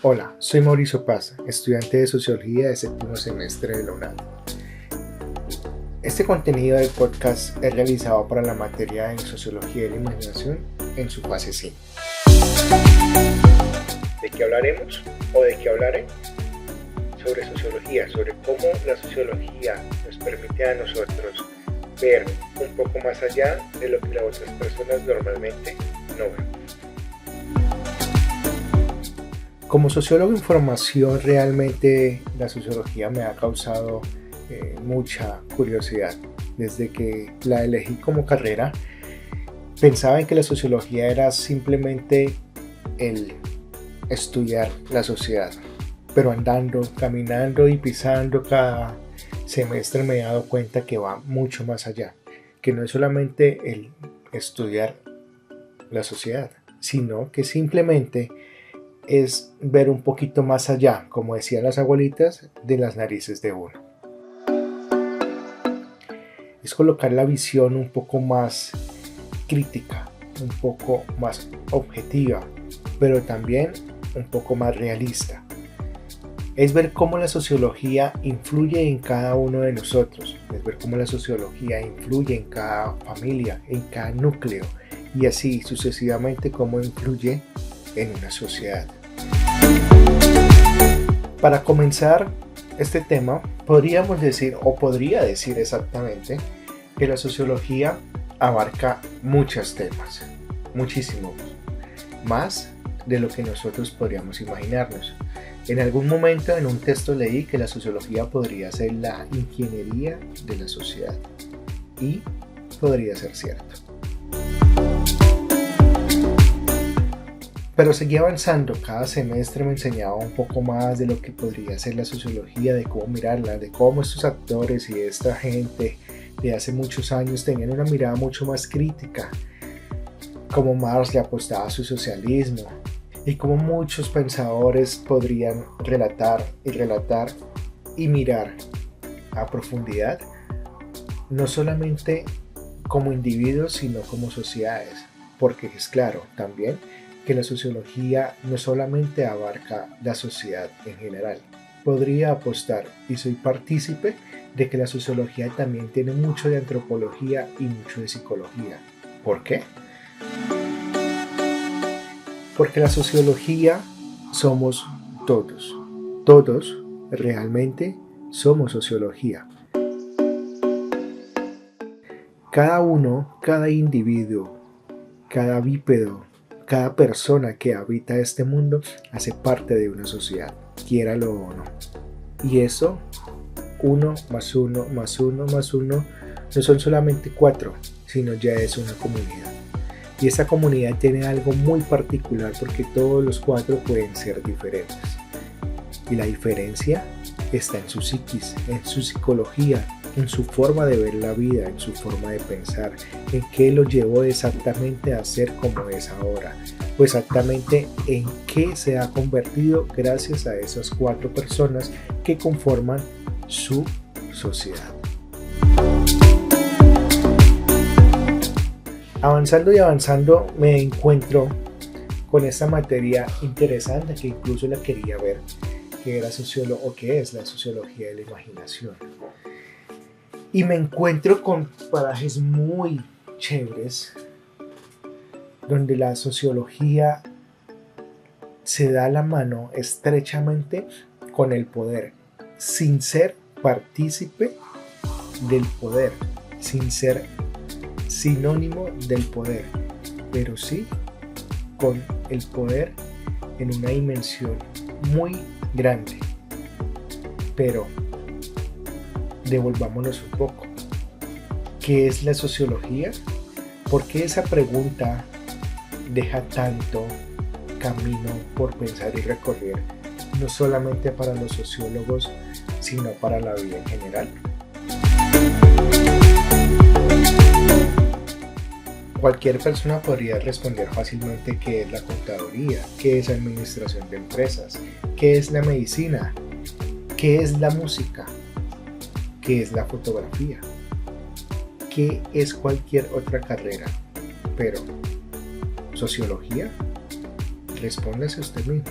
Hola, soy Mauricio Paz, estudiante de Sociología de séptimo semestre de la UNAM. Este contenido del podcast es realizado para la materia en Sociología de la Imaginación en su fase 5. ¿De qué hablaremos o de qué hablaré? Sobre sociología, sobre cómo la sociología nos permite a nosotros ver un poco más allá de lo que las otras personas normalmente no ven. Como sociólogo en formación, realmente la sociología me ha causado mucha curiosidad. Desde que la elegí como carrera, pensaba en que la sociología era simplemente el estudiar la sociedad. Pero andando, caminando y pisando cada semestre me he dado cuenta que va mucho más allá. Que no es solamente el estudiar la sociedad, sino que simplemente es ver un poquito más allá, como decían las abuelitas, de las narices de uno. Es colocar la visión un poco más crítica, un poco más objetiva, pero también un poco más realista. Es ver cómo la sociología influye en cada uno de nosotros, es ver cómo la sociología influye en cada familia, en cada núcleo, y así sucesivamente cómo influye en una sociedad. Para comenzar este tema, podríamos decir, o podría decir exactamente, que la sociología abarca muchos temas, muchísimos, más de lo que nosotros podríamos imaginarnos. En algún momento en un texto leí que la sociología podría ser la ingeniería de la sociedad, y podría ser cierto. Pero seguí avanzando, cada semestre me enseñaba un poco más de lo que podría ser la sociología, de cómo mirarla, de cómo estos actores y esta gente de hace muchos años tenían una mirada mucho más crítica, cómo Marx le apostaba a su socialismo y cómo muchos pensadores podrían relatar y mirar a profundidad, no solamente como individuos sino como sociedades, porque es claro también que la sociología no solamente abarca la sociedad en general. Podría apostar, y soy partícipe, de que la sociología también tiene mucho de antropología y mucho de psicología. ¿Por qué? Porque la sociología somos todos. Todos realmente somos sociología. Cada uno, cada individuo, cada bípedo, cada persona que habita este mundo hace parte de una sociedad, quiéralo o no. Y eso, 1 más 1 más 1 más 1, no son solamente 4, sino ya es una comunidad. Y esa comunidad tiene algo muy particular porque todos los 4 pueden ser diferentes. Y la diferencia está en su psiquis, en su psicología, en su forma de ver la vida, en su forma de pensar, en qué lo llevó exactamente a ser como es ahora, o exactamente en qué se ha convertido gracias a esas 4 personas que conforman su sociedad. Avanzando y avanzando me encuentro con esta materia interesante que incluso la quería ver, que era que es la sociología de la imaginación. Y me encuentro con parajes muy chéveres donde la sociología se da la mano estrechamente con el poder, sin ser partícipe del poder, sin ser sinónimo del poder, pero sí con el poder en una dimensión muy grande. Pero devolvámonos un poco. ¿Qué es la sociología? ¿Por qué esa pregunta deja tanto camino por pensar y recorrer, no solamente para los sociólogos, sino para la vida en general? Cualquier persona podría responder fácilmente qué es la contaduría, qué es la administración de empresas, qué es la medicina, qué es la música, qué es la fotografía, qué es cualquier otra carrera. Pero, ¿sociología? Respóndase usted mismo.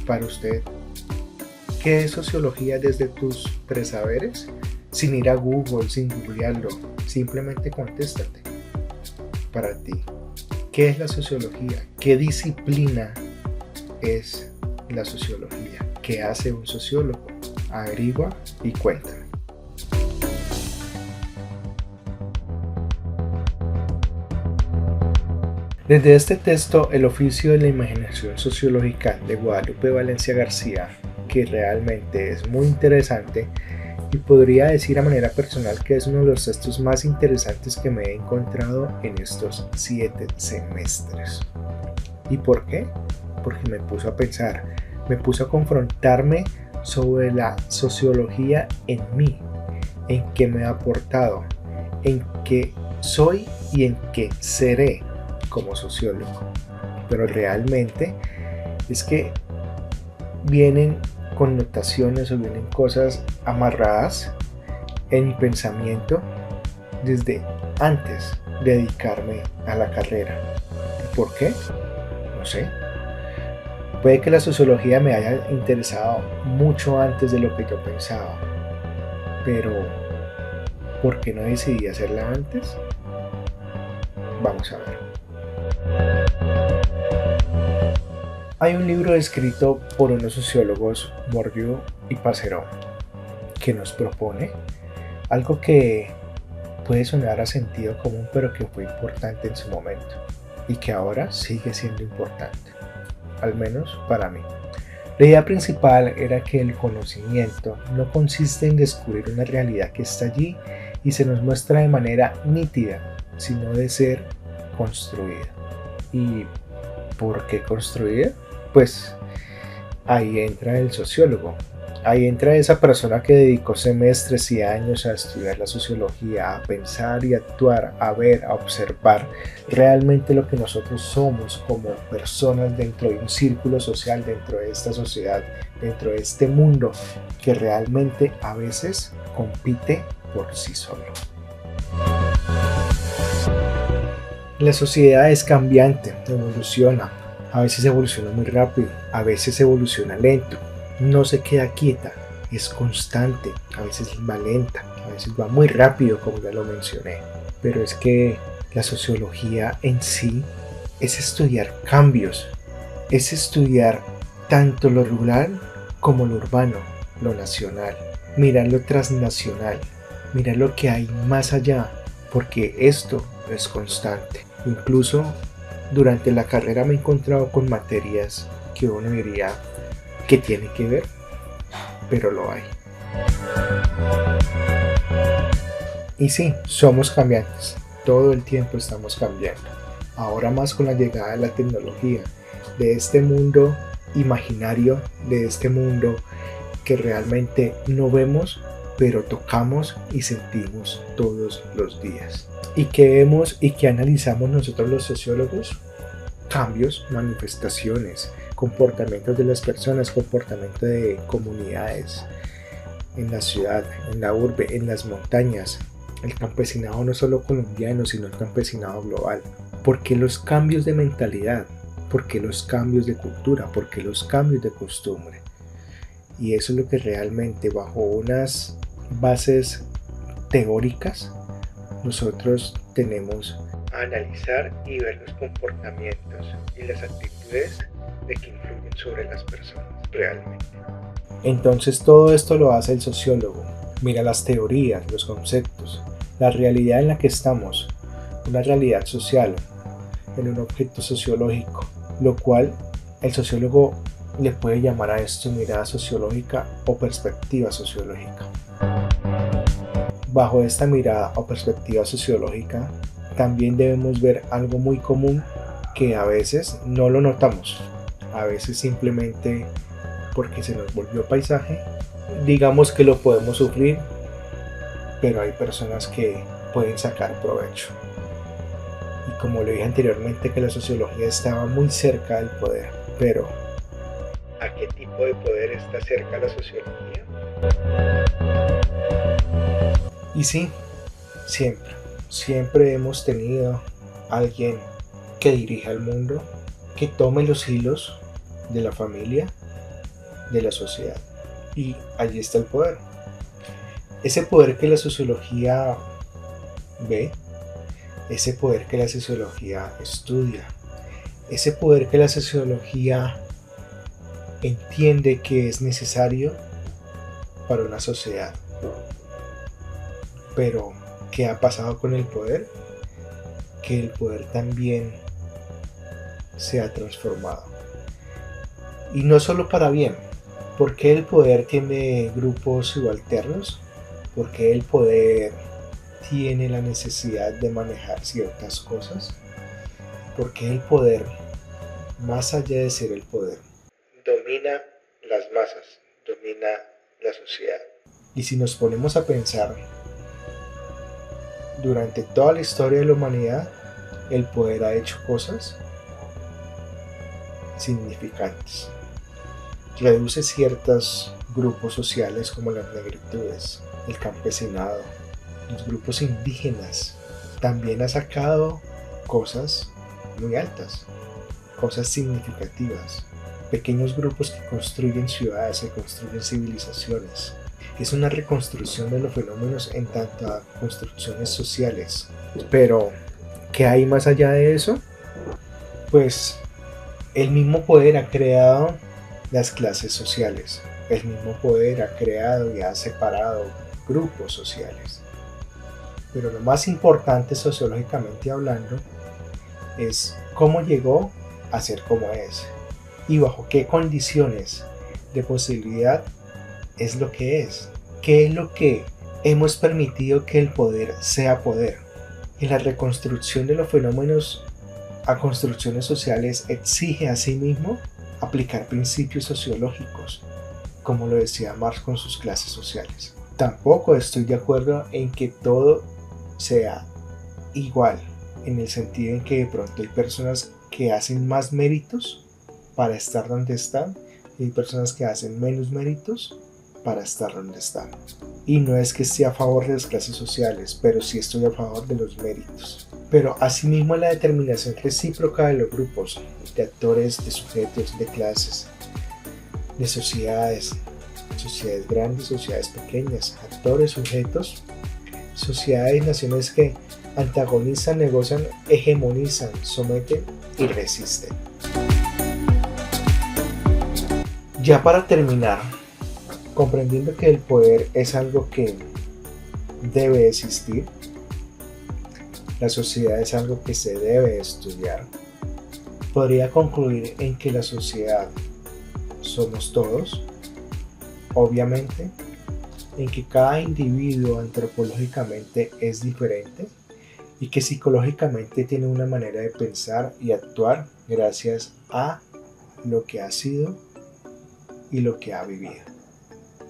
para usted, ¿qué es sociología desde tus presaberes? Sin ir a Google, sin googlearlo, simplemente contéstate. Para ti, ¿qué es la sociología? ¿Qué disciplina es la sociología? ¿Qué hace un sociólogo? Averigua y cuéntame. Desde este texto, El oficio de la imaginación sociológica de Guadalupe Valencia García, que realmente es muy interesante y podría decir a manera personal que es uno de los textos más interesantes que me he encontrado en estos 7 semestres. ¿Y por qué? Porque me puso a pensar, me puso a confrontarme sobre la sociología en mí, en qué me ha aportado, en qué soy y en qué seré como sociólogo. Pero realmente es que vienen connotaciones o vienen cosas amarradas en mi pensamiento desde antes de dedicarme a la carrera. ¿Por qué? No sé. Puede que la sociología me haya interesado mucho antes de lo que yo pensaba, pero ¿por qué no decidí hacerla antes? Vamos a ver. Hay un libro escrito por unos sociólogos, Bourdieu y Passerot, que nos propone algo que puede sonar a sentido común, pero que fue importante en su momento y que ahora sigue siendo importante, al menos para mí. La idea principal era que el conocimiento no consiste en descubrir una realidad que está allí y se nos muestra de manera nítida, sino de ser construida. ¿Y por qué construida? Pues ahí entra el sociólogo, ahí entra esa persona que dedicó semestres y años a estudiar la sociología, a pensar y actuar, a ver, a observar realmente lo que nosotros somos como personas dentro de un círculo social, dentro de esta sociedad, dentro de este mundo que realmente a veces compite por sí solo. La sociedad es cambiante, evoluciona. A veces evoluciona muy rápido, a veces evoluciona lento, no se queda quieta, es constante, a veces va lenta, a veces va muy rápido, como ya lo mencioné. Pero es que la sociología en sí es estudiar cambios, es estudiar tanto lo rural como lo urbano, lo nacional, mirar lo transnacional, mirar lo que hay más allá, porque esto es constante. Incluso durante la carrera me he encontrado con materias que uno diría que tiene que ver, pero lo hay. Y sí, somos cambiantes, todo el tiempo estamos cambiando. Ahora más con la llegada de la tecnología, de este mundo imaginario, de este mundo que realmente no vemos, pero tocamos y sentimos todos los días. ¿Y qué vemos y qué analizamos nosotros los sociólogos? Cambios, manifestaciones, comportamientos de las personas, comportamiento de comunidades en la ciudad, en la urbe, en las montañas, el campesinado no solo colombiano, sino el campesinado global. ¿Por qué los cambios de mentalidad? ¿Por qué los cambios de cultura? ¿Por qué los cambios de costumbre? Y eso es lo que realmente, bajo unas bases teóricas, nosotros tenemos a analizar y ver los comportamientos y las actitudes de que influyen sobre las personas realmente. Entonces todo esto lo hace el sociólogo. Mira las teorías, los conceptos, la realidad en la que estamos, una realidad social, en un objeto sociológico, lo cual el sociólogo le puede llamar a esto mirada sociológica o perspectiva sociológica. Bajo esta mirada o perspectiva sociológica, también debemos ver algo muy común que a veces no lo notamos, a veces simplemente porque se nos volvió paisaje, digamos que lo podemos sufrir, pero hay personas que pueden sacar provecho. Y como le dije anteriormente, que la sociología estaba muy cerca del poder, pero ¿a qué tipo de poder está cerca la sociología? Y sí, siempre hemos tenido alguien que dirija el mundo, que tome los hilos de la familia de la sociedad. Y allí está el poder. Ese poder que la sociología ve, ese poder que la sociología estudia, ese poder que la sociología entiende que es necesario para una sociedad. Pero, ¿qué ha pasado con el poder? Que el poder también se ha transformado. Y no solo para bien. ¿Por qué el poder tiene grupos subalternos? ¿Por qué el poder tiene la necesidad de manejar ciertas cosas? ¿Por qué el poder, más allá de ser el poder, domina las masas, domina la sociedad? Y si nos ponemos a pensar, durante toda la historia de la humanidad, el poder ha hecho cosas significantes. Reduce ciertos grupos sociales como las negritudes, el campesinado, los grupos indígenas. También ha sacado cosas muy altas, cosas significativas. Pequeños grupos que construyen ciudades, que construyen civilizaciones. Es una reconstrucción de los fenómenos en tanto a construcciones sociales. Pero, ¿qué hay más allá de eso? Pues el mismo poder ha creado las clases sociales. El mismo poder ha creado y ha separado grupos sociales. Pero lo más importante sociológicamente hablando es cómo llegó a ser como es y bajo qué condiciones de posibilidad es lo que es. ¿Qué es lo que hemos permitido que el poder sea poder? Y la reconstrucción de los fenómenos a construcciones sociales exige a sí mismo aplicar principios sociológicos, como lo decía Marx con sus clases sociales. Tampoco estoy de acuerdo en que todo sea igual, en el sentido en que de pronto hay personas que hacen más méritos para estar donde están y hay personas que hacen menos méritos para estar donde están. Y no es que esté a favor de las clases sociales, pero sí estoy a favor de los méritos. Pero asimismo la determinación recíproca de los grupos, de actores, de sujetos, de clases, de sociedades, sociedades grandes, sociedades pequeñas, actores, sujetos, sociedades y naciones que antagonizan, negocian, hegemonizan, someten y resisten. Ya para terminar, comprendiendo que el poder es algo que debe existir, la sociedad es algo que se debe estudiar, podría concluir en que la sociedad somos todos, obviamente, en que cada individuo antropológicamente es diferente y que psicológicamente tiene una manera de pensar y actuar gracias a lo que ha sido y lo que ha vivido.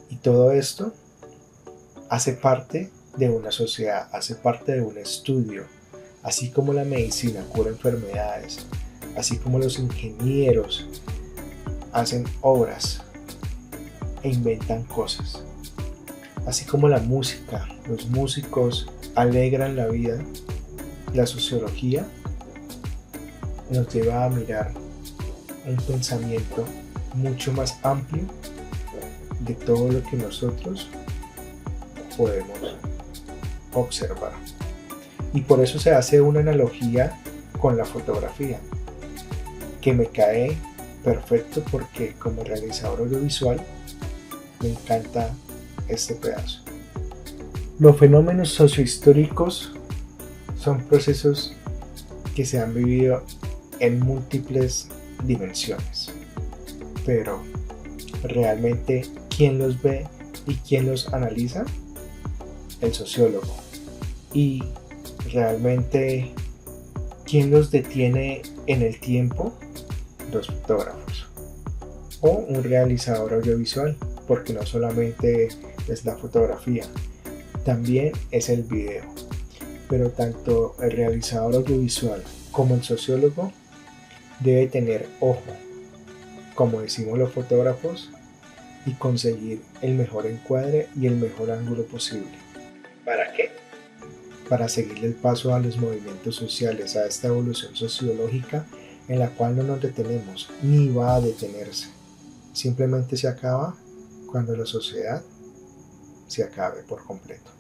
Y todo esto hace parte de una sociedad, hace parte de un estudio, así como la medicina cura enfermedades, así como los ingenieros hacen obras e inventan cosas, así como la música, los músicos alegran la vida, la sociología nos lleva a mirar un pensamiento mucho más amplio de todo lo que nosotros podemos observar. Y por eso se hace una analogía con la fotografía, que me cae perfecto porque como realizador audiovisual me encanta este pedazo. Los fenómenos sociohistóricos son procesos que se han vivido en múltiples dimensiones, pero realmente ¿quién los ve y quién los analiza? El sociólogo. Y realmente ¿quién los detiene en el tiempo? Los fotógrafos o un realizador audiovisual, porque no solamente es la fotografía, también es el video. Pero tanto el realizador audiovisual como el sociólogo debe tener ojo, como decimos los fotógrafos, y conseguir el mejor encuadre y el mejor ángulo posible. ¿Para qué? Para seguirle el paso a los movimientos sociales, a esta evolución sociológica en la cual no nos detenemos, ni va a detenerse. simplemente se acaba cuando la sociedad se acabe por completo.